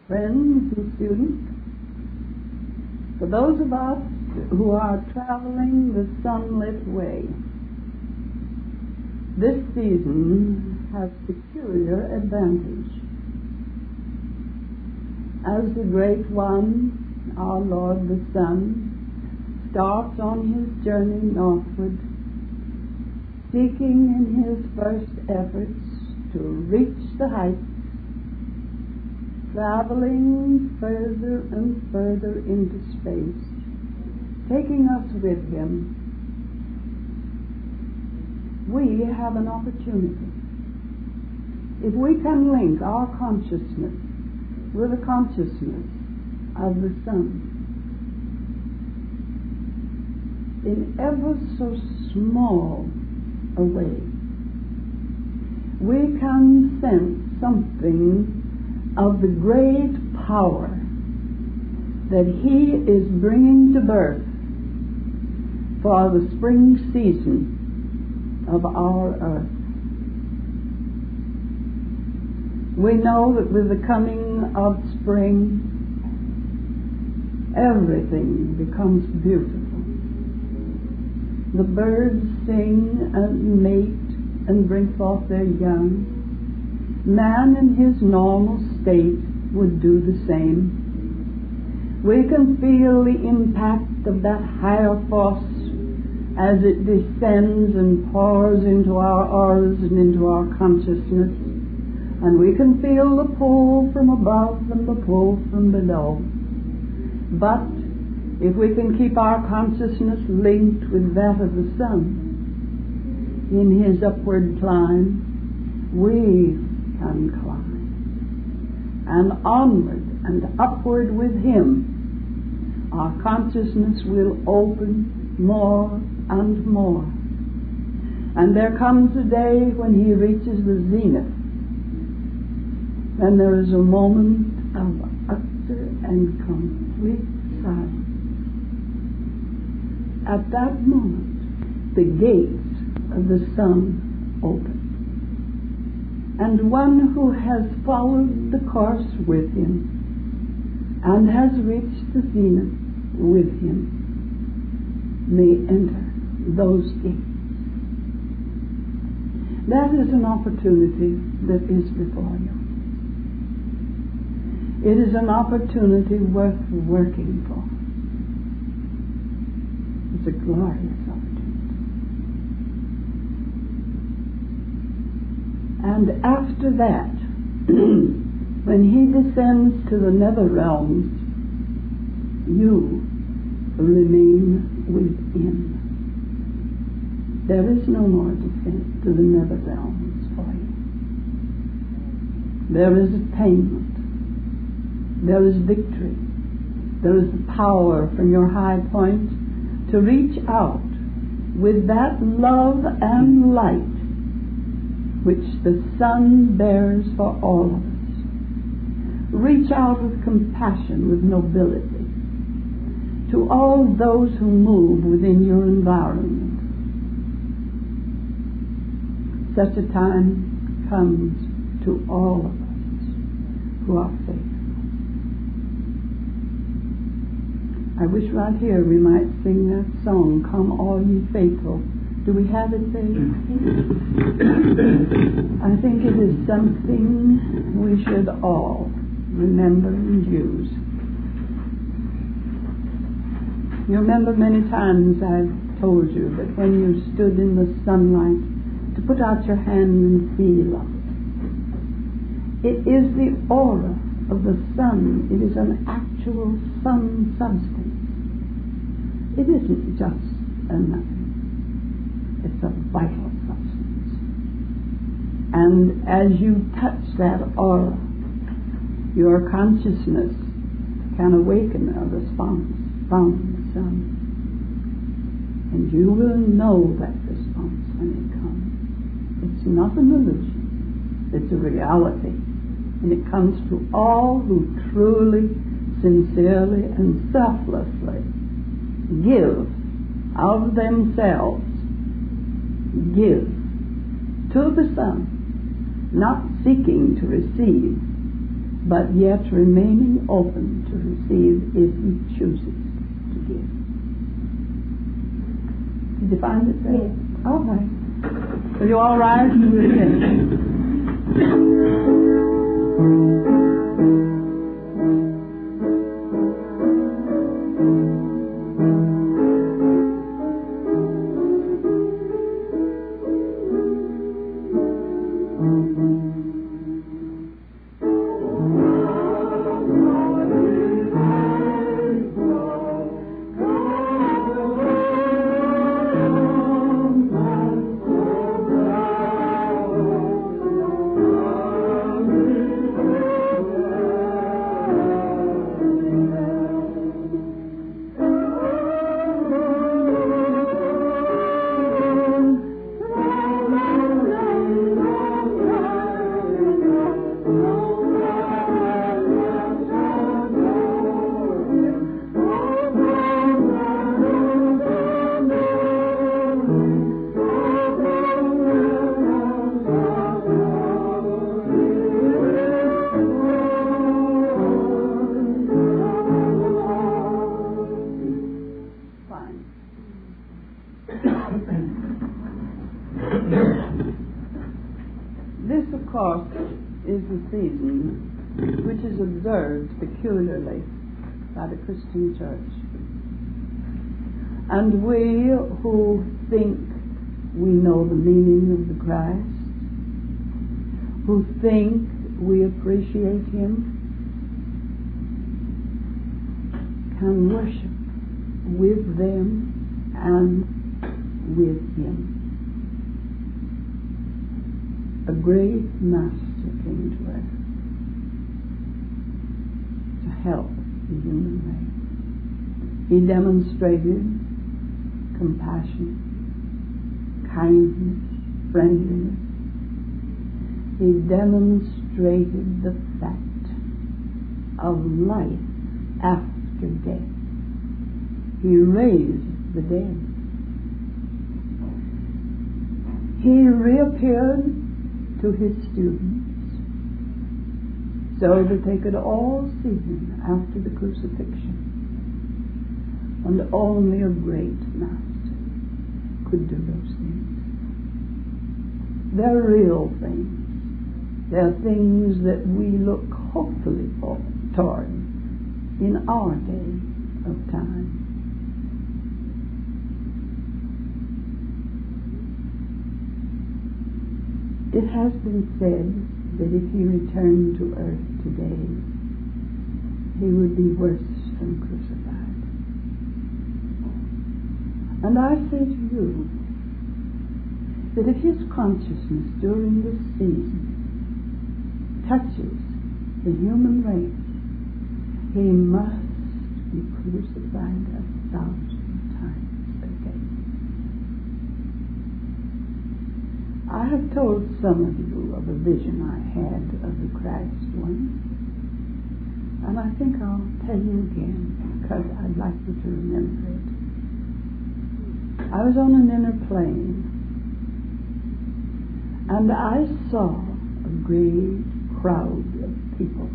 friends and students, for those of us who are traveling the sunlit way, this season has peculiar advantage. As the Great One, our Lord the Sun, starts on his journey northward, seeking in his first efforts to reach the heights, traveling further and further into space, taking us with him, we have an opportunity. If we can link our consciousness with the consciousness of the Sun, in ever so small a way, we can sense something of the great power that he is bringing to birth for the spring season of our earth. We know that with the coming of spring, everything becomes beautiful. The birds sing and mate and bring forth their young. Man in his normal state would do the same. We can feel the impact of that higher force as it descends and pours into our auras and into our consciousness. And we can feel the pull from above and the pull from below. But if we can keep our consciousness linked with that of the Sun in his upward climb, we can climb. And onward and upward with him, our consciousness will open more and more. And there comes a day when he reaches the zenith, and there is a moment of utter and complete silence. At that moment, the gates of the Sun open. And one who has followed the course with him and has reached the zenith with him may enter those gates. That is an opportunity that is before you. It is an opportunity worth working for. It's a glorious opportunity. And after that, when he descends to the nether realms, you remain within. There is no more descent to the nether realms for you. There is attainment. There is victory. There is the power from your high point to reach out with that love and light which the Sun bears for all of us. Reach out with compassion, with nobility, to all those who move within your environment. Such a time comes to all of us who are faithful. I wish right here we might sing that song, Come All Ye Faithful. Do we have it there? I think it is something we should all remember and use. You remember many times I've told you that when you stood in the sunlight to put out your hand and feel it is the aura of the Sun. It is an actual Sun substance. It isn't just a nothing. It's a vital substance. And as you touch that aura, your consciousness can awaken a response from the Sun. And you will know that response when it comes. It's not an illusion. It's a reality. And it comes to all who truly, sincerely, and selflessly give of themselves, give to the Sun, not seeking to receive, but yet remaining open to receive if he chooses to give. Did you find it there? Yes. All right. Will you all rise and do it again? This, of course, is the season which is observed peculiarly by the Christian Church. And we who think we know the meaning of the Christ, who think we appreciate him, can worship with them and with him. A great master came to earth to help the human race. He demonstrated compassion, kindness, friendliness. He demonstrated the fact of life after death. He raised the dead. He reappeared to his students so that they could all see him after the crucifixion. And only a great master could do those things. They're real things. They're things that we look hopefully toward in our day of time. It has been said that if he returned to earth today, he would be worse than crucified. And I say to you that if his consciousness during this season touches the human race, he must be crucified 1,000 times a day. I have told some of you of a vision I had of the Christ once, and I think I'll tell you again because I'd like you to remember it. I was on an inner plane, and I saw a great crowd of people,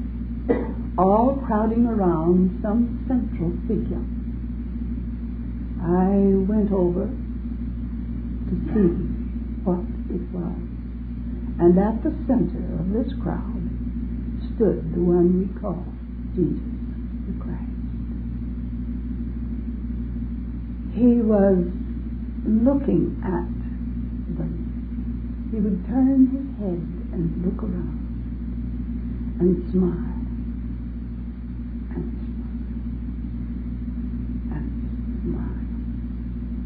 all crowding around some central figure. I went over to see what it was. And at the center of this crowd stood the one we call Jesus the Christ. He was looking at them. He would turn his head and look around and smile and smile and smile.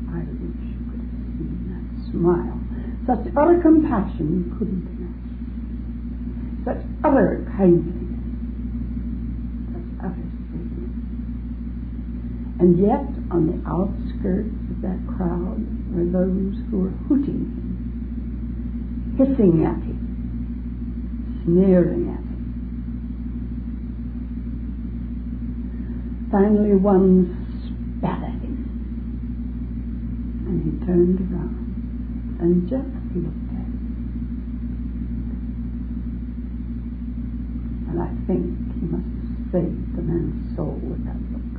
I wish you could have seen that smile. Such utter compassion you couldn't imagine. Such utter kindliness. Such utter sweetness. And yet, on the outskirts of that crowd were those who were hooting him, hissing at him, sneering at him. Finally, one spat at him, and he turned around and just looked at it. And I I think he must have saved the man's soul with that look.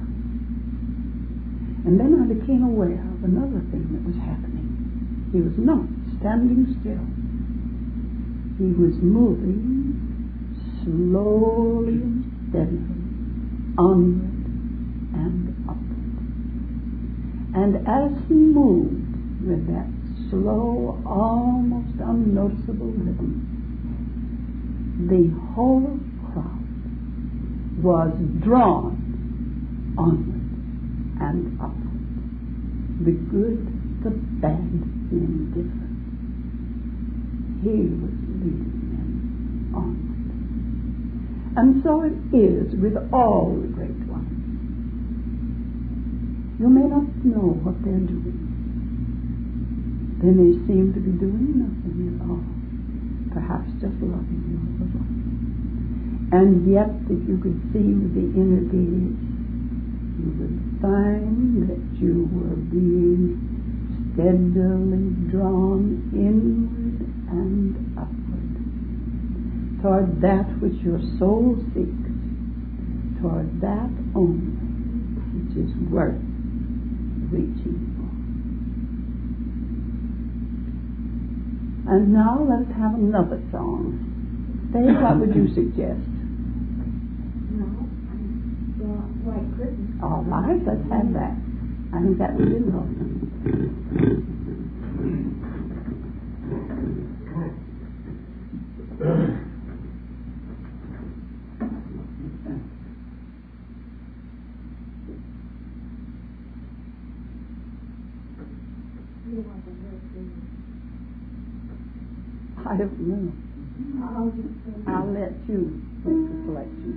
And then I became aware of another thing that was happening. He was not standing still. He was moving slowly and steadily onward and upward. And as he moved with that slow, almost unnoticeable rhythm, the whole crowd was drawn onward and upward. The good, the bad, the indifferent. He was leading them onward. And so it is with all the great ones. You may not know what they're doing. They may seem to be doing nothing at all. Perhaps just loving you all alone. And yet, if you could see with the inner gaze, you would find that you were being steadily drawn inward and upward toward that which your soul seeks, toward that only which is worth reaching for. And now let's have another song. Faye, what would you suggest? White Christmas. All right, let's have that. I think that would be lovely. I don't know. I'll let you make the selection.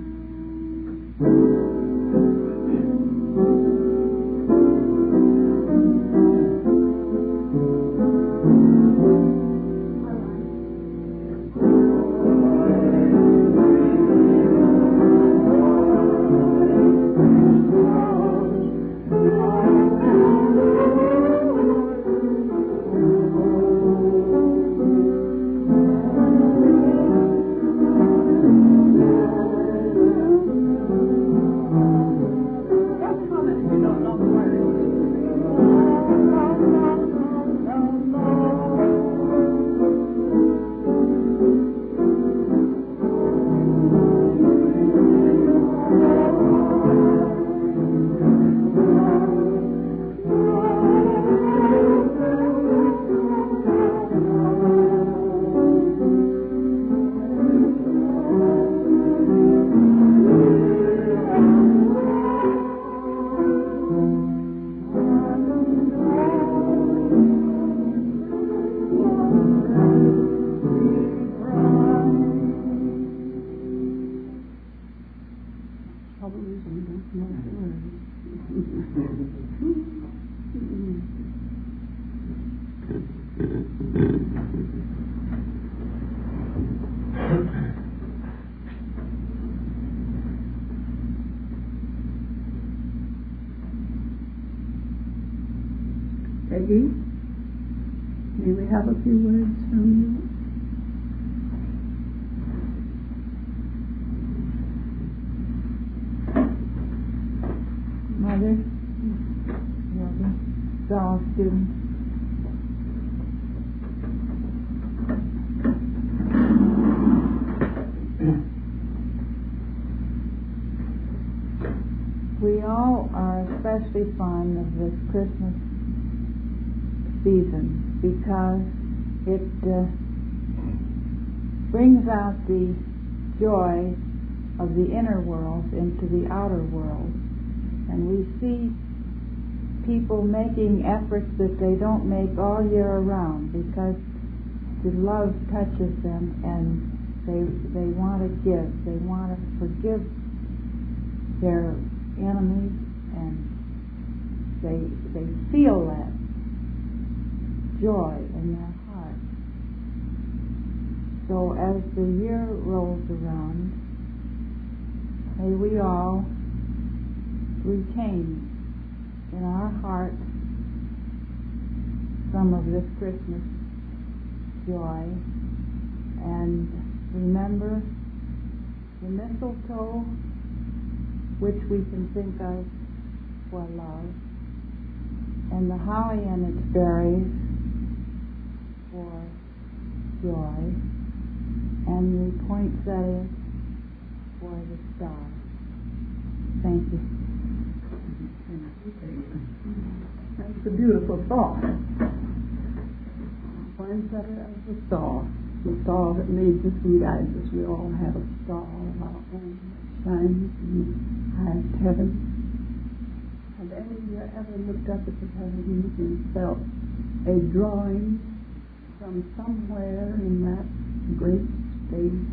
Peggy, may we have a few words from you? Mother, fellow students, we all are especially fond of this Christmas season because it brings out the joy of the inner world into the outer world. And we see people making efforts that they don't make all year around because the love touches them and they want to give. They want to forgive their enemies, and they feel that joy in their heart. So as the year rolls around, may we all retain in our heart some of this Christmas joy and remember The mistletoe, which we can think of for love, and the holly and its berries for joy, and the poinsettia for the star. Thank you. That's a beautiful thought. Poinsettia as the star that leads us and guides us. We all have a star of our own that shines in the highest heaven. Have any of you ever looked up at the heavens and felt a drawing from somewhere in that great space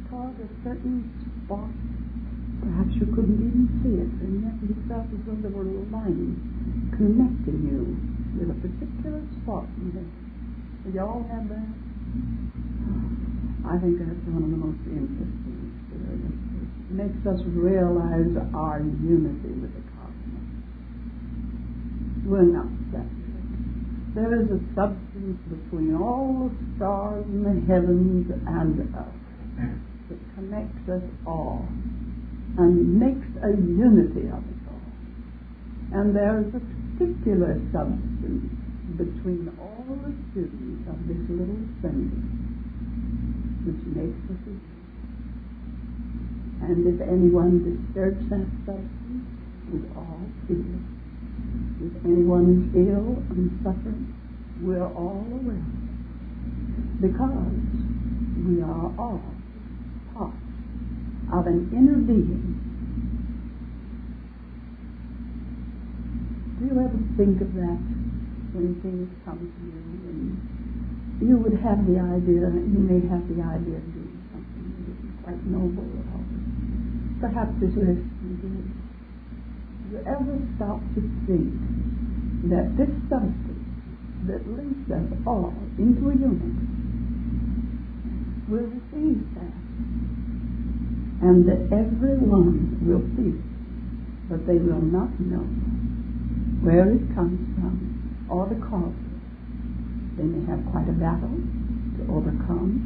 toward a certain spot? Perhaps you couldn't even see it, and yet you felt as though there were lines connecting you with a particular spot in there. Do you all have that? I think that's one of the most interesting experiences. It makes us realize our unity with the cosmos. We're not separate. There is a substance between all the stars in the heavens and us that connects us all and makes a unity of it all. And there is a particular substance between all the students of this little assembly which makes us a unity. And if anyone disturbs that substance, we all feel it. If anyone is ill and suffering, we're all aware of it. Because we are all part of an inner being. Do you ever think of that when things come to you and you would have the idea, you may have the idea of doing something that isn't quite noble at all? Perhaps this lesson did. Do you ever stop to think that this substance that links us all into a unity will receive that, and that everyone will feel it, but they will not know where it comes from or the cause. They may have quite a battle to overcome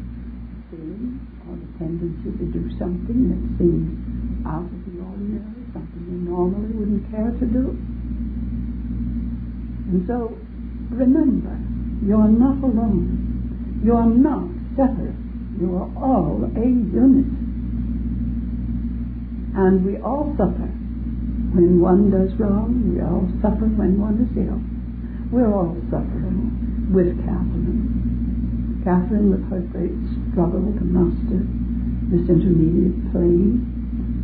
feeling or the tendency to do something that seems out of the ordinary, something they normally wouldn't care to do. And so, remember, you are not alone. You are not separate. You are all a unit. And we all suffer when one does wrong. We all suffer when one is ill. We're all suffering with Catherine. Catherine, with her great struggle to master this intermediate plane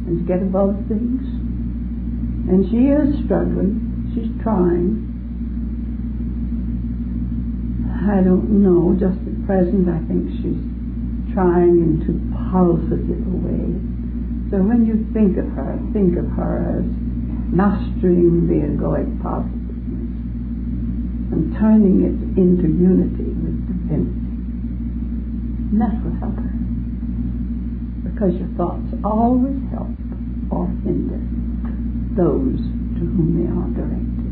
and to get above things. And she is struggling. She's trying. I don't know. Just at present, I think she's trying in too positive a way. So when you think of her as mastering the egoic positiveness and turning it into unity with divinity. And that will help her. Because your thoughts always help or hinder those to whom they are directed.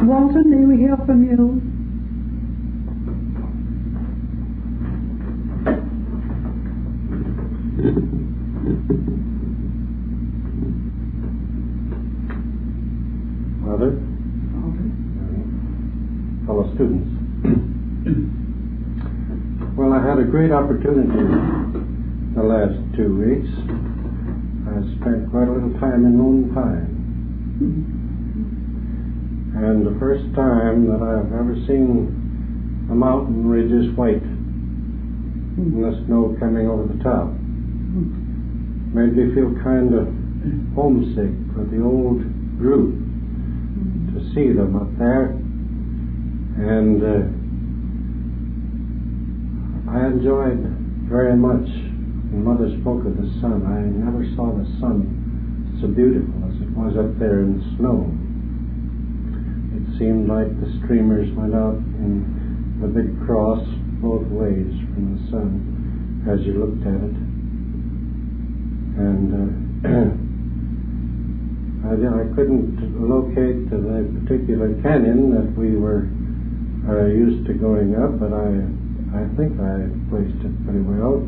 Walter, may we hear from you? Mother, fellow students. Well, I had a great opportunity the last 2 weeks. I spent quite a little time in Lone Pine. And the first time that I've ever seen a mountain ridges white and the snow coming over the top made me feel kind of homesick for the old group, to see them up there. And I enjoyed very much when Mother spoke of the sun. I never saw the sun so beautiful as it was up there in the snow. It seemed like the streamers went out in the big cross both ways from the sun as you looked at it. And I couldn't locate the particular canyon that we were used to going up, but I I think I placed it pretty well.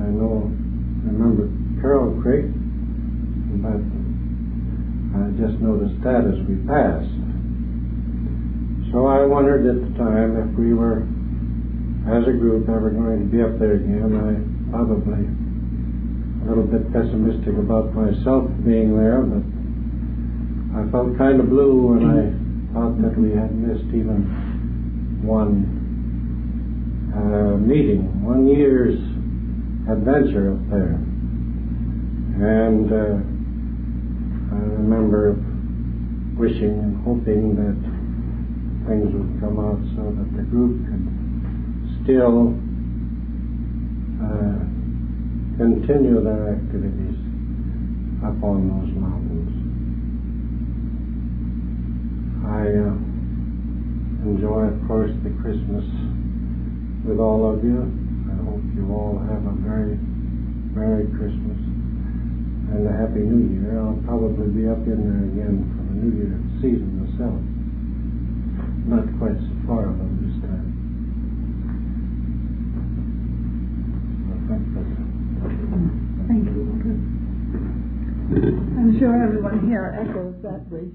I remember Carol Creek, but I just noticed that as we passed. So I wondered at the time if we were, as a group, ever going to be up there again. I probably a little bit pessimistic about myself being there, but I felt kind of blue when I thought that we had missed even one meeting, 1 year's adventure up there. And I remember wishing and hoping that things would come out so that the group could still continue their activities up on those mountains. I enjoy, of course, the Christmas with all of you. I hope you all have a very Merry Christmas and a Happy New Year. I'll probably be up in there again for the New Year season myself. Not quite so far though this time. Thank you. I'm sure everyone here echoes that wish.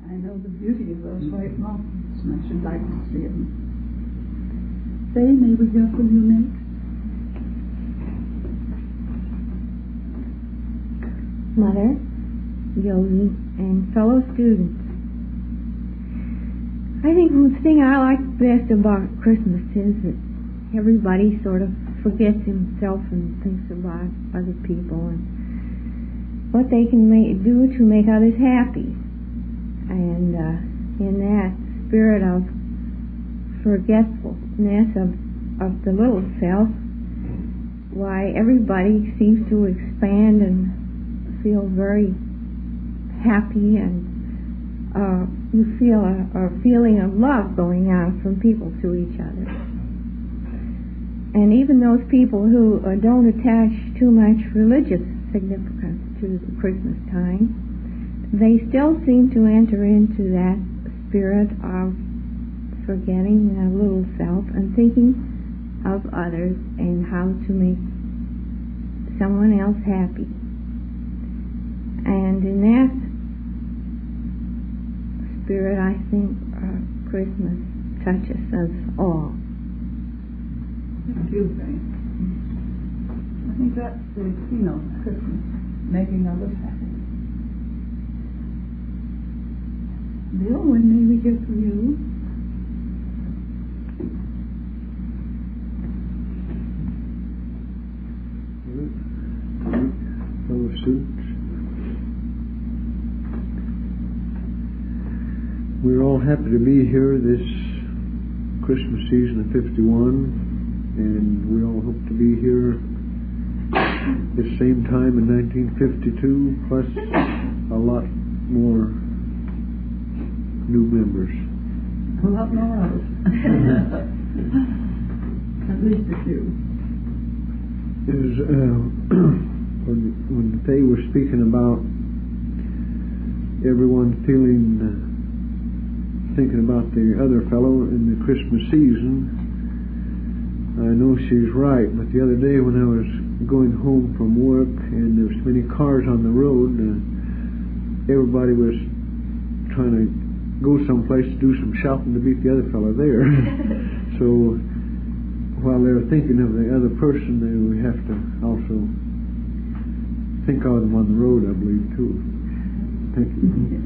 I know the beauty of those white mountains, and I should like to see them. Faye, may we hear from you next? Mother, Yogi, and fellow students. I think the thing I like best about Christmas is that everybody sort of forgets himself and thinks about other people and what they can do to make others happy. And in that spirit of forgetfulness of the little self, why everybody seems to expand and feel very happy, and you feel a feeling of love going out from people to each other. And even those people who don't attach too much religious significance to the Christmas time, they still seem to enter into that spirit of forgetting their little self and thinking of others and how to make someone else happy. And in that spirit, I think Christmas touches us all. Thank you, Faye. I think that's the keynote of Christmas, making others happy. Bill, when may we hear from you? Fellow students, we're all happy to be here this Christmas season of 51, and we all hope to be here this same time in 1952, plus a lot more new members. A lot more of us. At least a few. When Faye was speaking about everyone thinking about the other fellow in the Christmas season, I know she's right, but the other day when I was going home from work and there was many cars on the road, everybody was trying to go someplace to do some shopping to beat the other fellow there. So while they're thinking of the other person, we have to also think of them on the road, I believe, too. Thank you.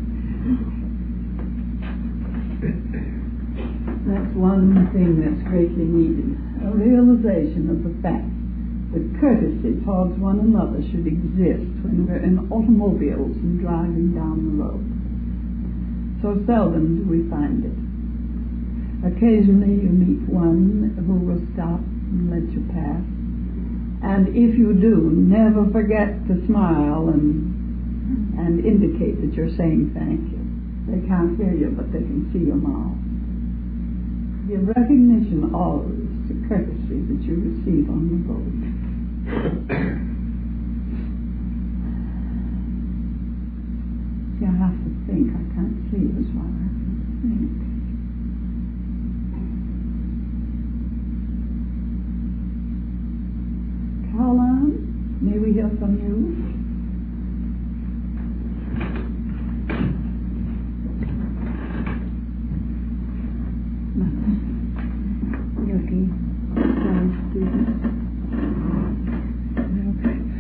That's one thing that's greatly needed, a realization of the fact that courtesy towards one another should exist when we're in automobiles and driving down the road. So seldom do we find it. Occasionally you meet one who will stop and let you pass. And if you do, never forget to smile and indicate that you're saying thank you. They can't hear you, but they can see your mouth. Give recognition always to courtesy that you receive on the road. See, I have to think. I can't see as well. I have to think. Caroline, may we hear from you?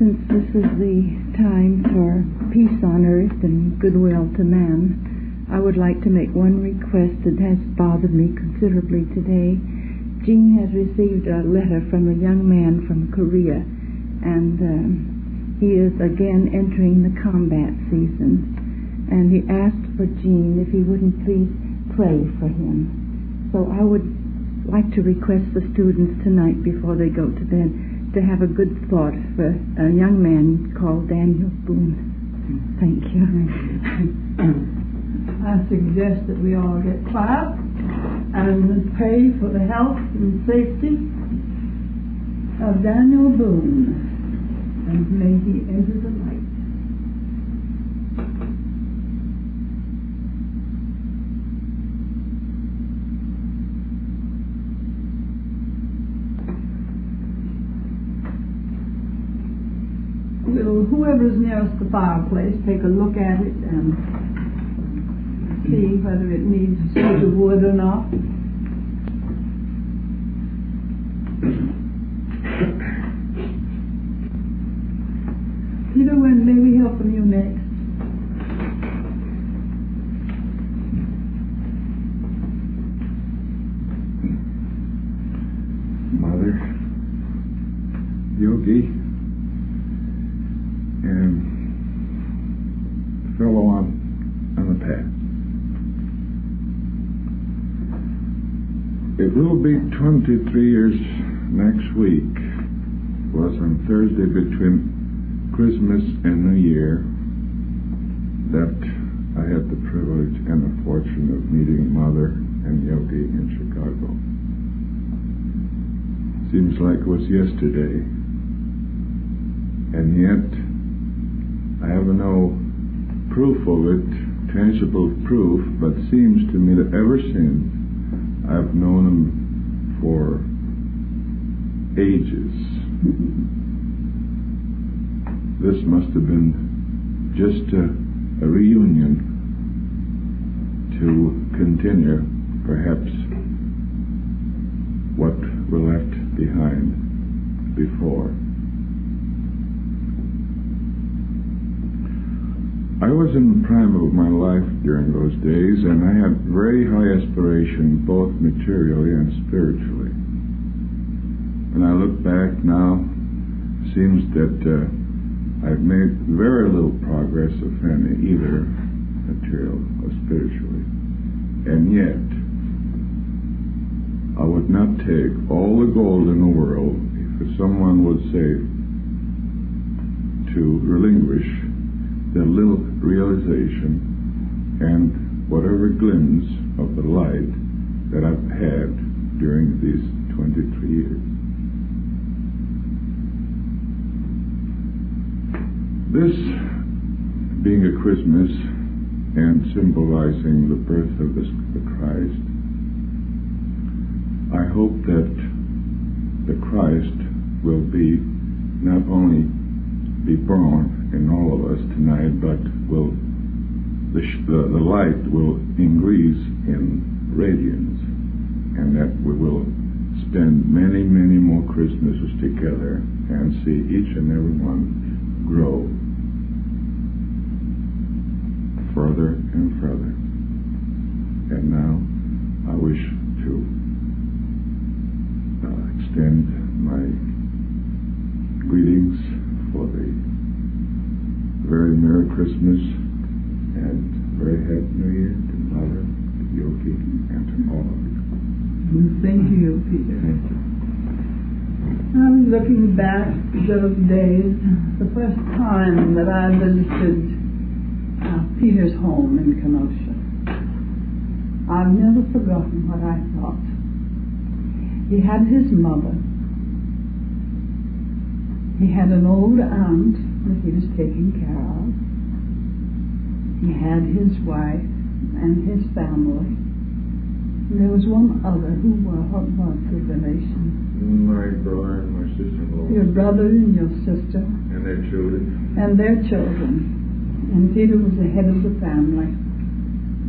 Since this is the time for peace on earth and goodwill to man, I would like to make one request that has bothered me considerably today. Jean has received a letter from a young man from Korea, and he is again entering the combat season. And he asked for Jean if he wouldn't please pray for him. So I would like to request the students tonight before they go to bed to have a good thought for a young man called Daniel Boone. Thank you. I suggest that we all get quiet and pray for the health and safety of Daniel Boone, and may he enter the light. Will whoever's nearest the fireplace take a look at it and see whether it needs a suit of wood or not? Peter, when may we hear from you next? Mother, Yogi, and fellow on the path. It will be 23 years next week. It was on Thursday between Christmas and New Year that I had the privilege and the fortune of meeting Mother and Yogi in Chicago. Seems like it was yesterday, and yet I have no proof of it, tangible proof, but seems to me that ever since I've known him for ages. This must have been just a reunion to continue, perhaps, what we left behind before. I was in the prime of my life during those days, and I had very high aspirations, both materially and spiritually. When I look back now, it seems that I've made very little progress, if any, either material or spiritually. And yet, I would not take all the gold in the world if someone would say to relinquish the little realization and whatever glimpse of the light that I've had during these 23 years. This being a Christmas and symbolizing the birth of the Christ, I hope that the Christ will be not only be born in all of us tonight, but will the light will increase in radiance, and that we will spend many, many more Christmases together and see each and every one grow further and further. And now I wish to extend my greetings for the very Merry Christmas and very Happy New Year to Mother, to Yogi, and to all of you. Thank you, Peter. Thank you. I'm looking back to those days, the first time that I visited Peter's home in Kenosha. I've never forgotten what I thought He had his mother. He had an old aunt that he was taking care of. He had his wife and his family. And there was one other who was, what was the relation? My brother and my sister-in-law. Your brother and your sister. And their children. And their children. And Peter was the head of the family.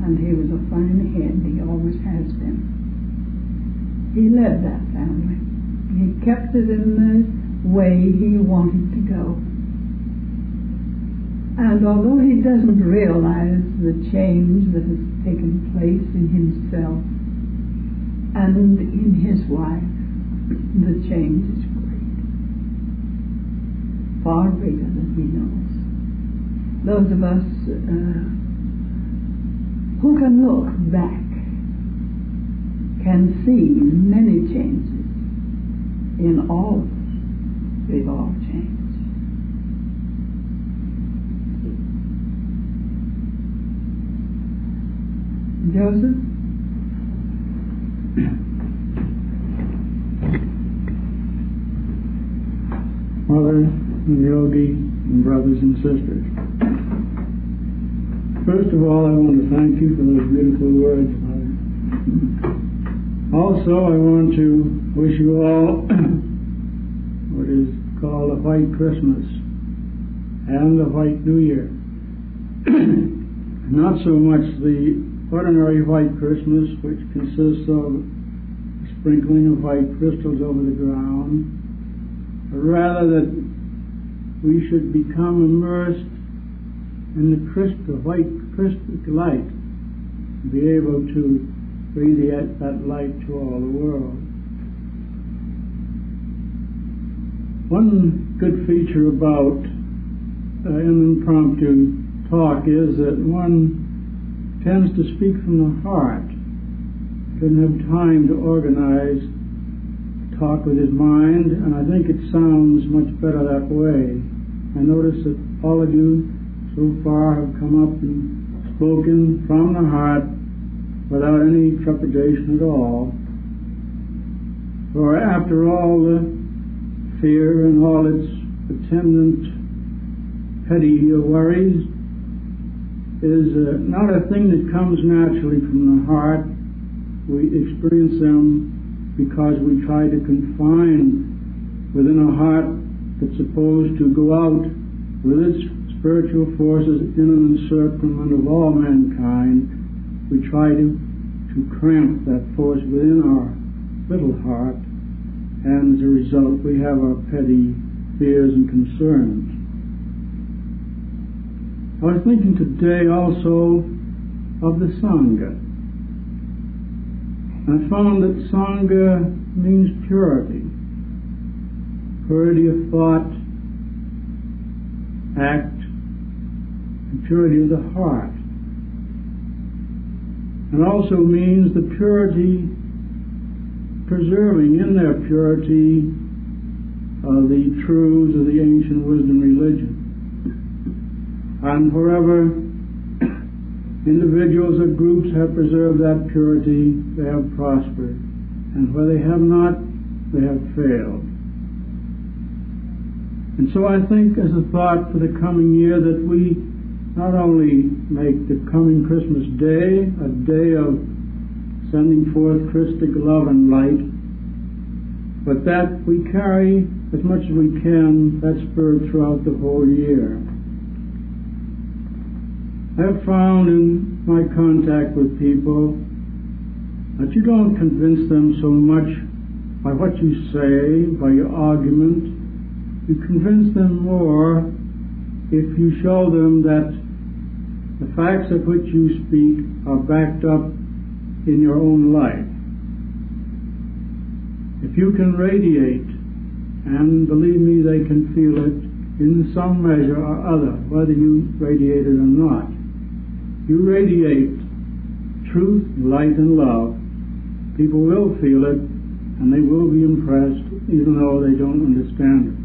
And he was a fine head. He always has been. He led that family. He kept it in the way he wanted to go. And although he doesn't realize the change that has taken place in himself and in his wife, the change is great. Far greater than he knows. Those of us who can look back can see many changes in all of us. We've all changed. Joseph? Mother and Yogi and brothers and sisters. First of all, I want to thank you for those beautiful words, Mother. Also, I want to wish you all what is called a White Christmas and a White New Year. Not so much the ordinary white Christmas, which consists of sprinkling of white crystals over the ground, but rather that we should become immersed in the white crystal light, be able to radiate that light to all the world. One good feature about an impromptu talk is that one tends to speak from the heart. Doesn't have time to organize, talk with his mind, and I think it sounds much better that way. I notice that all of you so far have come up and spoken from the heart without any trepidation at all. For after all the fear and all its attendant petty worries is not a thing that comes naturally from the heart. We experience them because we try to confine within a heart that's supposed to go out with its spiritual forces in an encirclement of all mankind. We try to cramp that force within our little heart, and as a result we have our petty fears and concerns. I was thinking today also of the Sangha. I found that Sangha means purity. Purity of thought, act, and purity of the heart. It also means the purity, preserving in their purity the truths of the ancient wisdom religion. And wherever individuals or groups have preserved that purity, they have prospered. And where they have not, they have failed. And so I think as a thought for the coming year that we not only make the coming Christmas day a day of sending forth Christic love and light, but that we carry as much as we can that spirit throughout the whole year. I have found in my contact with people that you don't convince them so much by what you say, by your argument. You convince them more if you show them that the facts of which you speak are backed up in your own life. If you can radiate, and believe me, they can feel it in some measure or other, whether you radiate it or not. You radiate truth, light, and love. People will feel it, and they will be impressed, even though they don't understand it.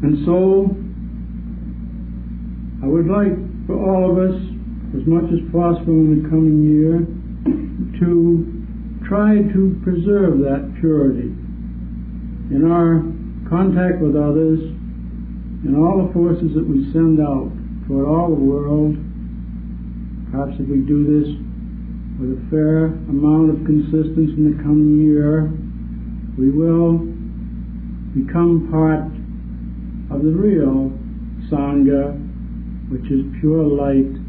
And so, I would like for all of us, as much as possible in the coming year to try to preserve that purity in our contact with others, in all the forces that we send out toward all the world. Perhaps if we do this with a fair amount of consistency in the coming year, we will become part of the real Sangha, which is pure light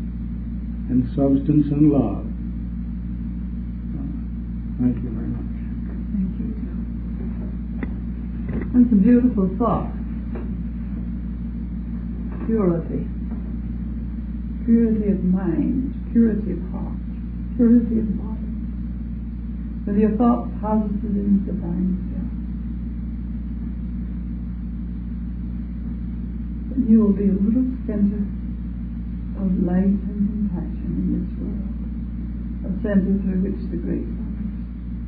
and substance and love. Thank you very much. Thank you. That's a beautiful thought. Purity. Purity of mind, purity of heart, purity of body. With your thoughts posited in divine self. You will be a little center of light and compassion in this world, a center through which the great ones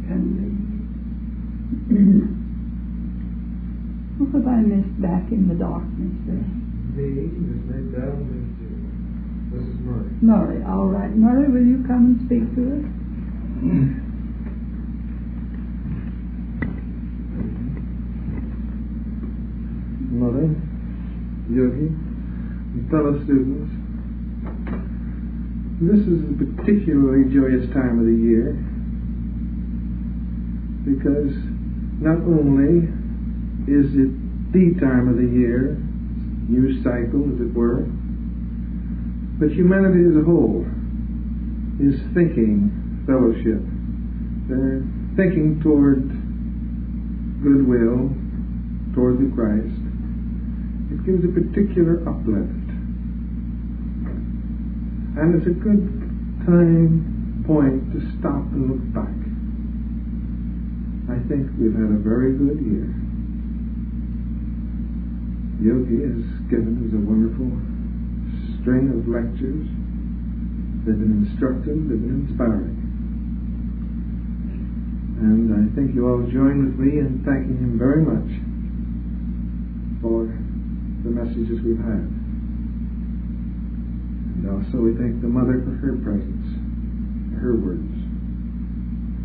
can lead. What have I missed back in the darkness there? Me, Miss Nadell, Mrs. Murray. Murray, all right. Murray, will you come and speak to us? Mother, Yogi, and fellow students, this is a particularly joyous time of the year because not only is it the time of the year, new cycle as it were, but humanity as a whole is thinking fellowship. They're thinking toward goodwill, toward the Christ. It gives a particular uplift. And it's a good point to stop and look back. I think we've had a very good year. Yogi has given us a wonderful string of lectures. They've been instructive, they've been inspiring. And I think you all join with me in thanking him very much for the messages we've had. And also we thank the Mother for her presence, her words,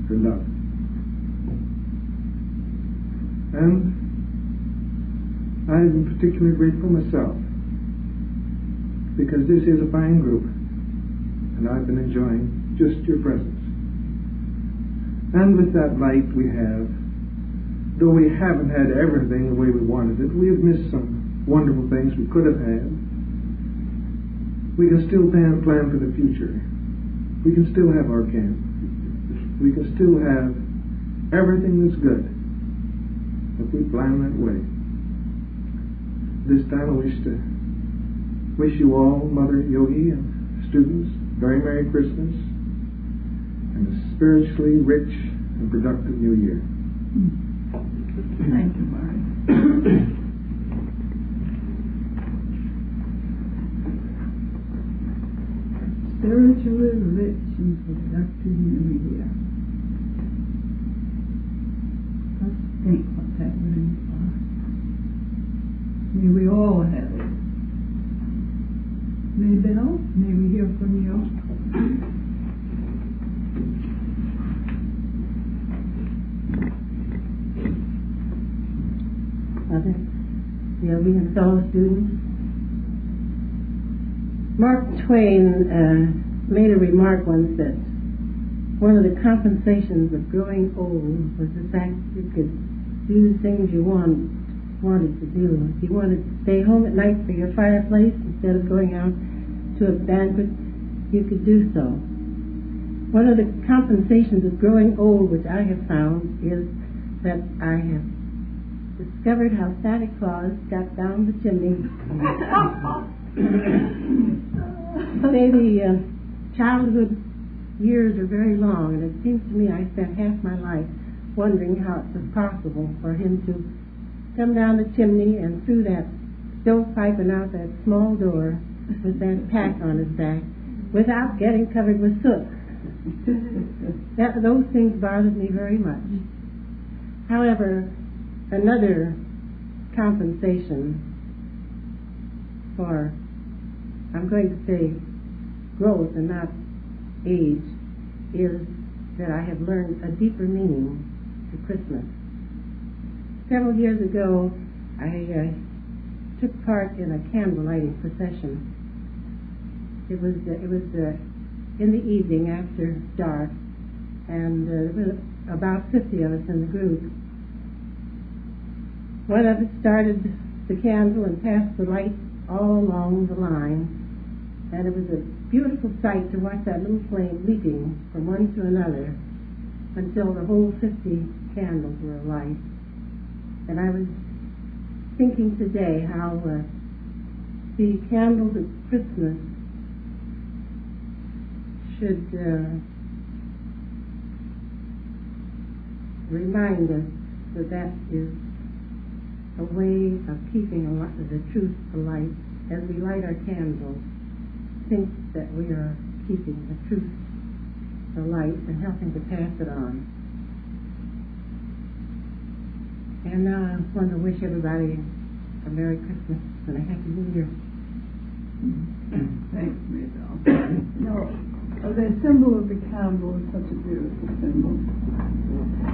her love. And I've been particularly grateful myself because this is a fine group and I've been enjoying just your presence. And with that light we have, though we haven't had everything the way we wanted it, we have missed some wonderful things we could have had. We can still plan for the future. We can still have our camp. We can still have everything that's good if we plan that way. This time I wish you all, Mother Yogi and students, very Merry Christmas and a spiritually rich and productive New Year. Thank you, Murray. Spiritually rich and productive New Year. Let's think what that would imply. May we all have it. May Bill, may we hear from you? Mother, Yogi and fellow students. Mark Twain made a remark once that one of the compensations of growing old was the fact that you could do the things you wanted to do. If you wanted to stay home at night for your fireplace instead of going out to a banquet, you could do so. One of the compensations of growing old, which I have found, is that I have discovered how Santa Claus got down the chimney. Say the childhood years are very long, and it seems to me I spent half my life wondering how it was possible for him to come down the chimney and through that stovepipe and out that small door with that pack on his back without getting covered with soot. Those things bothered me very much. However, another compensation for, I'm going to say, growth and not age is that I have learned a deeper meaning to Christmas. Several years ago, I took part in a candle lighting procession. It was in the evening after dark, and there were about 50 of us in the group. One of us started the candle and passed the light all along the line, and it was a beautiful sight to watch that little flame leaping from one to another until the whole 50 candles were alight. And I was thinking today how the candles of Christmas should remind us that that is a way of keeping the truth alight. As we light our candles, think that we are keeping the truth alight and helping to pass it on. And now I want to wish everybody a Merry Christmas and a Happy New Year. Thanks, Merrell. The symbol of the candle is such a beautiful symbol.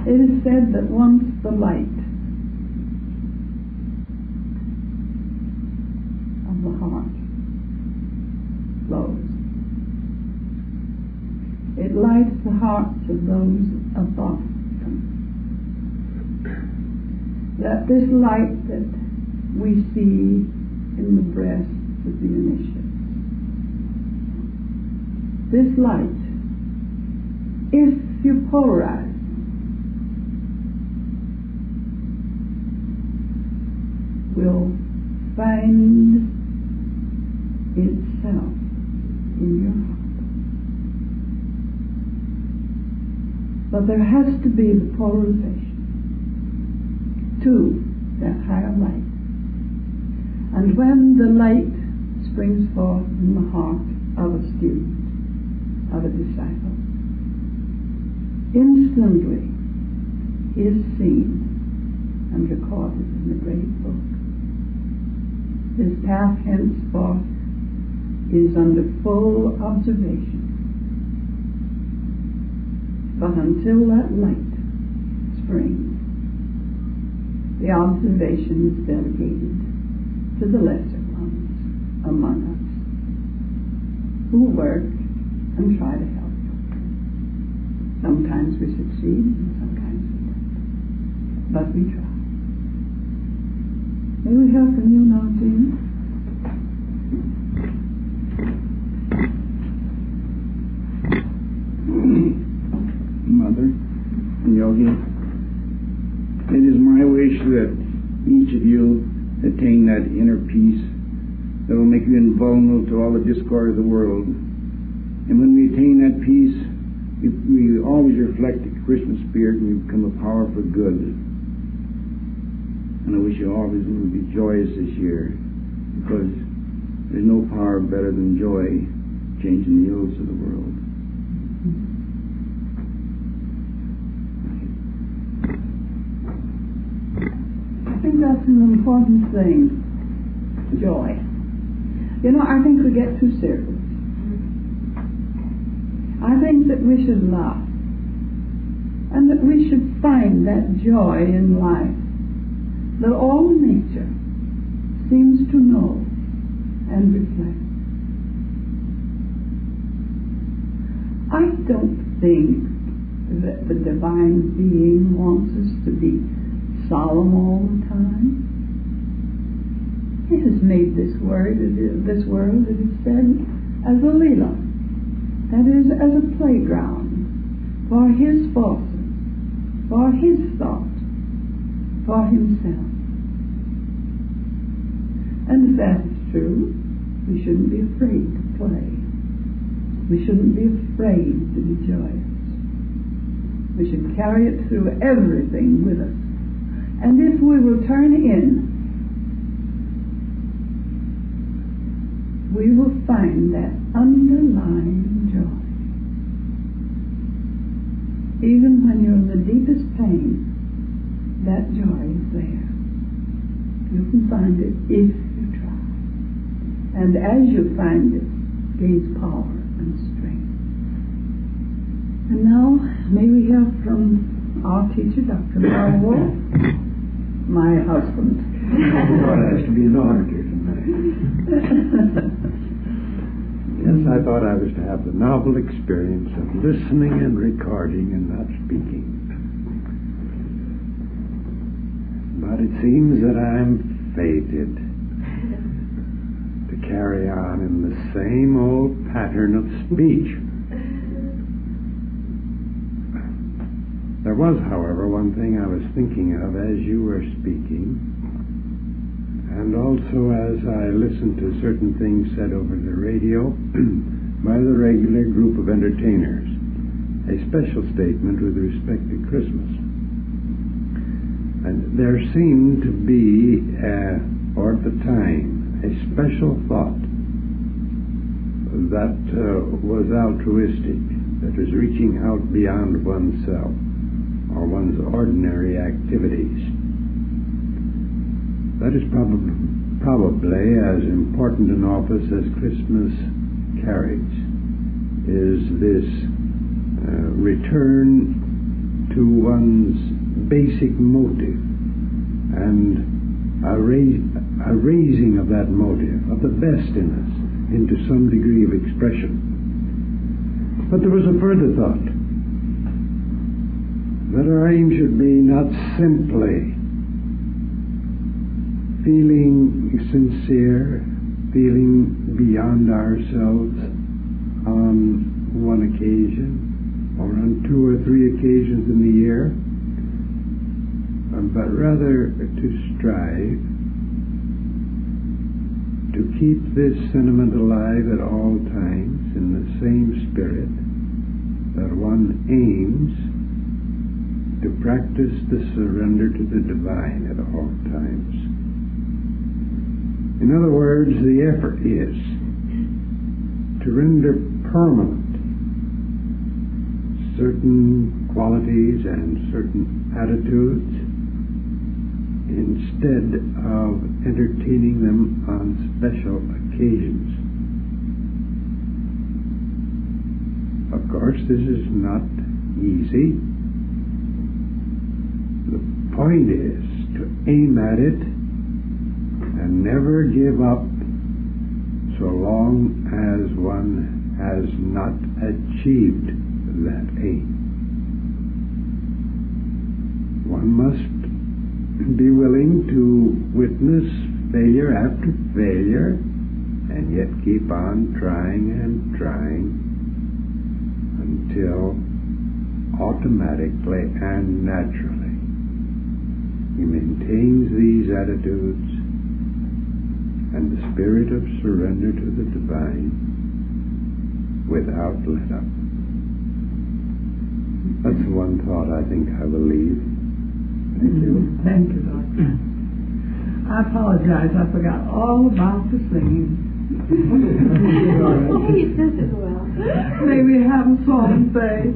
It is said that once the light of the heart flows, it lights the hearts of those above them. That this light that we see in the breasts of the initiates, this light, if you polarize, will find itself in your heart. But there has to be the polarization to that higher light. And when the light springs forth in the heart of a student, of a disciple, instantly he is seen and recorded in the great book. His path henceforth is under full observation. But until that light springs, the observation is delegated to the lesser ones among us who work and try to help. Sometimes we succeed and sometimes we don't. But we try. May we hear from you now, Jean? Mother and Yogi, it is my wish that each of you attain that inner peace that will make you invulnerable to all the discord of the world. And when we attain that peace, we always reflect the Christmas spirit and we become a power for good. And I wish you always will be joyous this year, because there's no power better than joy changing the ills of the world. I think that's an important thing, joy. You know, I think we get too serious. I think that we should laugh, and that we should find that joy in life that all nature seems to know and reflect. I don't think that the divine being wants us to be solemn all the time. He has made this world, it is said, as a lila, that is, as a playground for his forces, for his thought, for himself. And if that is true, we shouldn't be afraid to play. We shouldn't be afraid to be joyous. We should carry it through everything with us. And if we will turn in, we will find that underlying joy. Even when you're in the deepest pain, that joy is there. You can find it if you try. And as you find it, gains power and May we hear from our teacher, Dr. Merrell-Wolff, my husband. Thought it has to be an orator tonight. Yes, I thought I was to have the novel experience of listening and recording and not speaking. But it seems that I'm fated to carry on in the same old pattern of speech. There was, however, one thing I was thinking of as you were speaking, and also as I listened to certain things said over the radio by the regular group of entertainers, a special statement with respect to Christmas. And there seemed to be, or at the time, a special thought that was altruistic, that was reaching out beyond oneself or one's ordinary activities. That is probably as important an office as Christmas carries, is this return to one's basic motive and a raising of that motive, of the best in us, into some degree of expression. But there was a further thought, that our aim should be not simply feeling sincere, feeling beyond ourselves on one occasion or on 2 or 3 occasions in the year, but rather to strive to keep this sentiment alive at all times in the same spirit that one aims to practice the surrender to the divine at all times. In other words, the effort is to render permanent certain qualities and certain attitudes instead of entertaining them on special occasions. Of course, this is not easy. The point is to aim at it and never give up so long as one has not achieved that aim. One must be willing to witness failure after failure and yet keep on trying and trying until automatically and naturally he maintains these attitudes and the spirit of surrender to the divine without let up. That's the one thought I think I will leave. Thank you. Thank you, Doctor. I apologize. I forgot all about the singing. Oh, you did it well. May we have a song, say?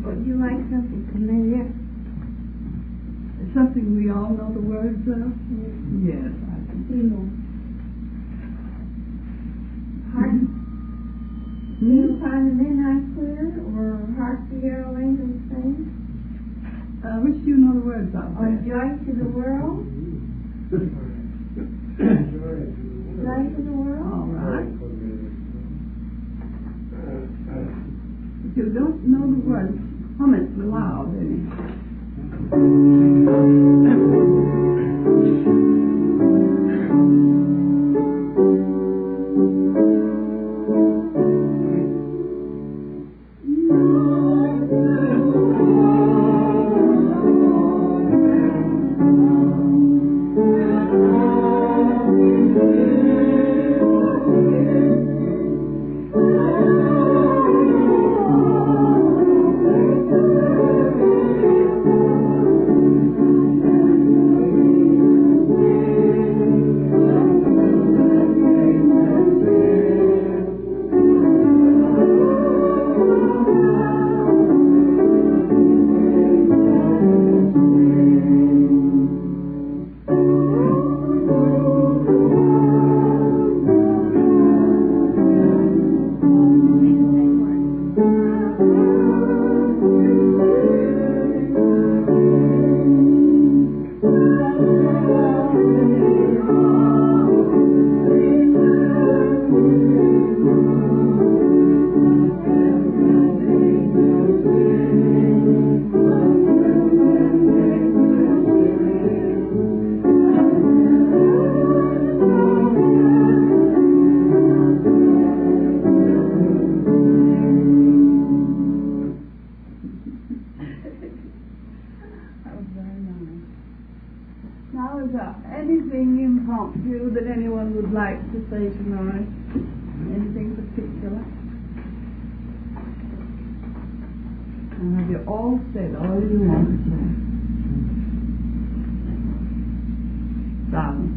Would you like something familiar? Something we all know the words of? Yes, I think. Heart, you find the midnight clear, or Hark the Arrow Angels Sing? Which do you know the words of? Or Joy to the World? Joy to the World? All right. If you don't know the words, hum it loud, Well, is there anything impromptu that anyone would like to say tonight? Anything particular? And have you all said all you want to say? Silence.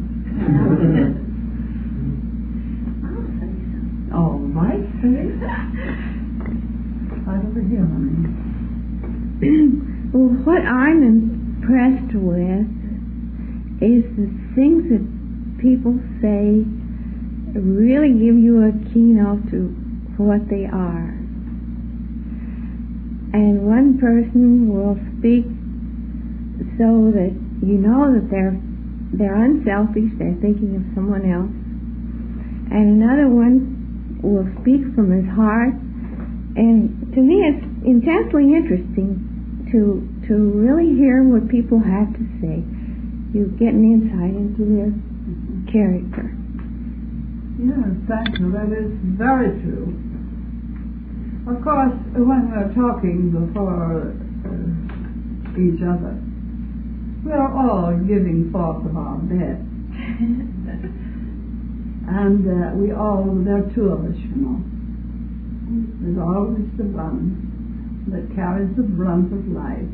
All right, right over here, honey. Well, what I'm impressed with is the things that people say really give you a keynote to what they are. And one person will speak so that you know that they're unselfish, they're thinking of someone else. And another one will speak from his heart. And to me it's intensely interesting to really hear what people have to say. You get an insight into their character. Yes, thank you. That is very true. Of course, when we're talking before each other, we are all giving forth of our best. And there are two of us, you know. There's always the one that carries the brunt of life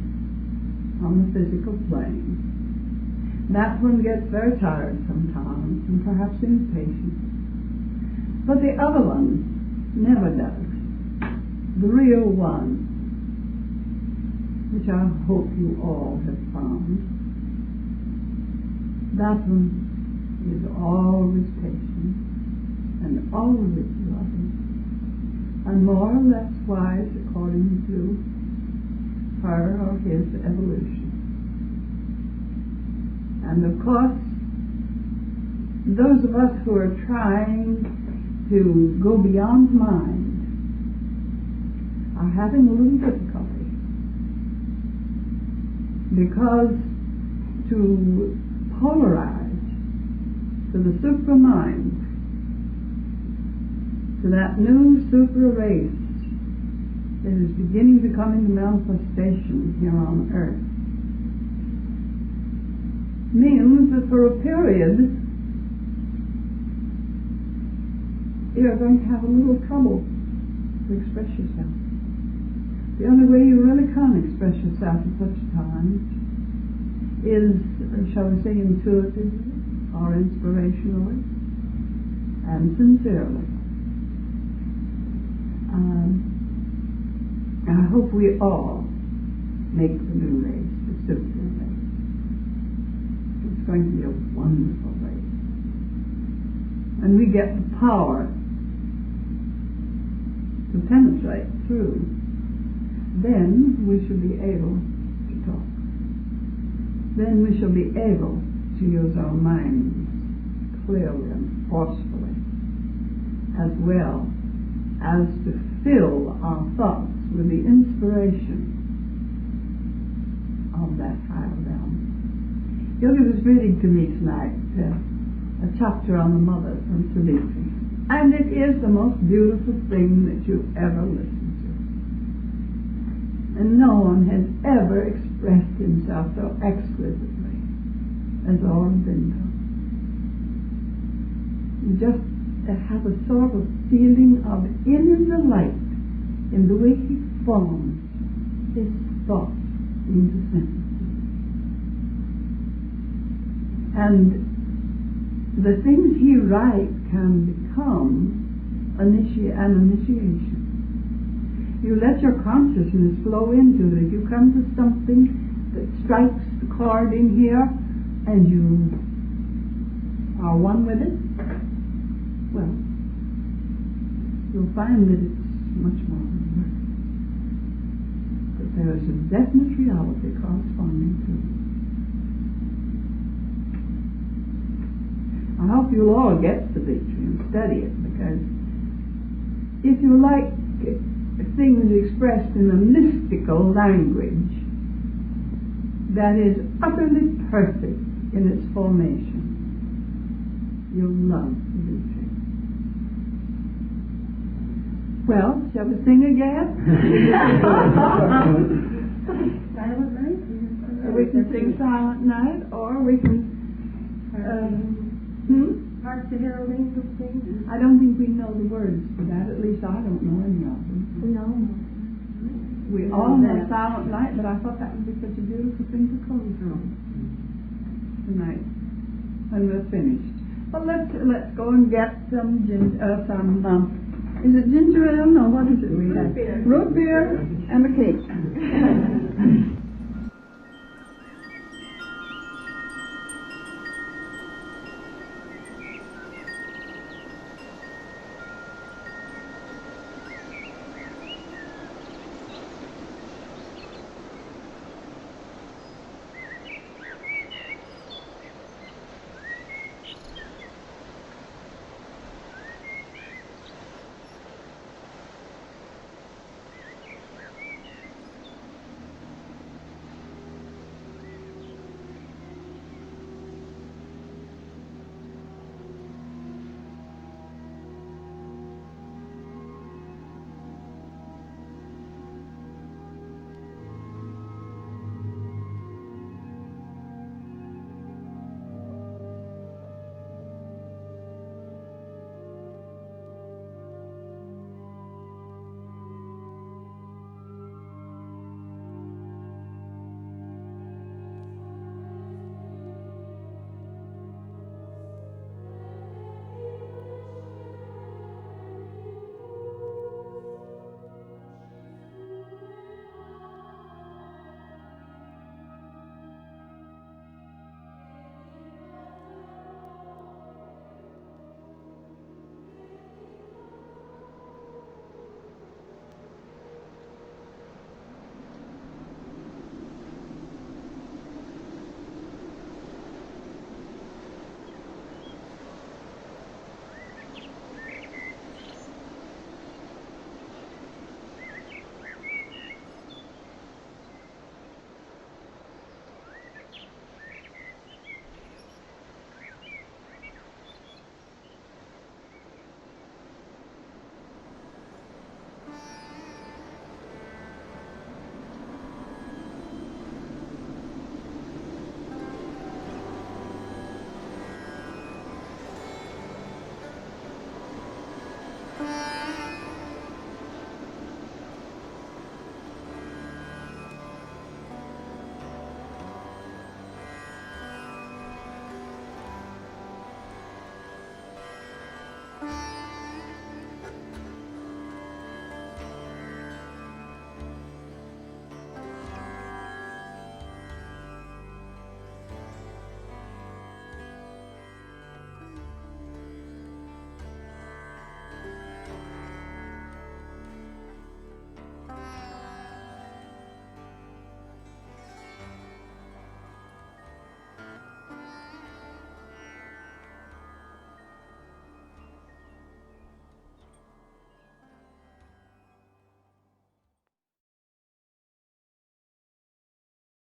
on the physical plane. That one gets very tired sometimes and perhaps impatient. But the other one never does. The real one, which I hope you all have found, that one is always patient and always loving and more or less wise according to her or his evolution. And of course, those of us who are trying to go beyond mind are having a little difficulty, because to polarize to the supramind, to that new supra race that is beginning to come into manifestation here on earth, means that for a period you're going to have a little trouble to express yourself. The only way you really can express yourself at such times is, shall we say, intuitively or inspirationally and sincerely. I hope we all make the new race, the super race. It's going to be a wonderful race. And we get the power to penetrate through. Then we shall be able to talk. Then we shall be able to use our minds clearly and forcefully, as well as to fill our thoughts with the inspiration of that higher realm. Yogi was reading to me tonight a chapter on the mother from Savitri, and it is the most beautiful thing that you ever listened to. And no one has ever expressed himself so exquisitely as Aurobindo. You just have a sort of feeling of inner delight in the way he forms his thoughts into sentences. And the things he writes can become an initiation. You let your consciousness flow into it. You come to something that strikes the chord in here, and you are one with it. Well, you'll find that it's much more than words. But there is a definite reality corresponding to it. I hope you'll all get Savitri and study it, because if you like things expressed in a mystical language that is utterly perfect in its formation, you'll love Savitri. Well, shall we sing again? Silent night? We can sing Silent Night, or we can Hearts to heralding thing? I don't think we know the words for that. At least I don't know any of them. We all know. We all know Silent Night, but I thought that would be such a beautiful thing to close on tonight when we're finished. Well, let's go and get some is it ginger ale? No, what is it we have? Root beer and a cake.